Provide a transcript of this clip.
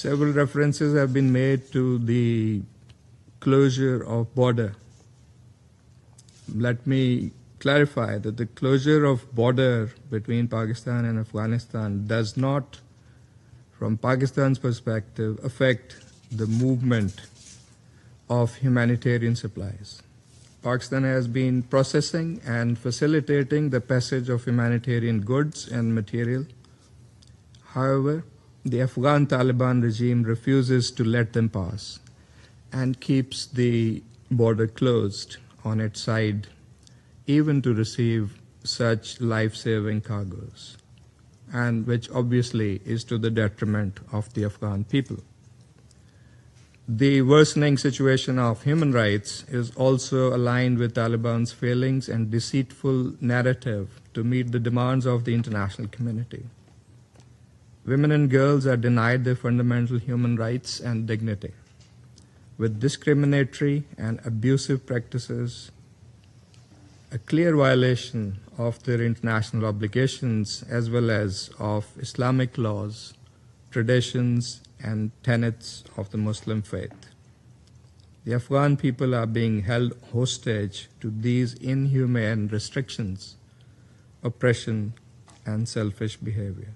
Several references have been made to the closure of border. Let me clarify that the closure of border between Pakistan and Afghanistan does not, from Pakistan's perspective, affect the movement of humanitarian supplies. Pakistan has been processing and facilitating the passage of humanitarian goods and material. However, the Afghan Taliban regime refuses to let them pass and keeps the border closed on its side, even to receive such life-saving cargoes, and which obviously is to the detriment of the Afghan people. The worsening situation of human rights is also aligned with Taliban's failings and deceitful narrative to meet the demands of the international community. Women and girls are denied their fundamental human rights and dignity, with discriminatory and abusive practices, a clear violation of their international obligations as well as of Islamic laws, traditions, and tenets of the Muslim faith. The Afghan people are being held hostage to these inhumane restrictions, oppression, and selfish behavior.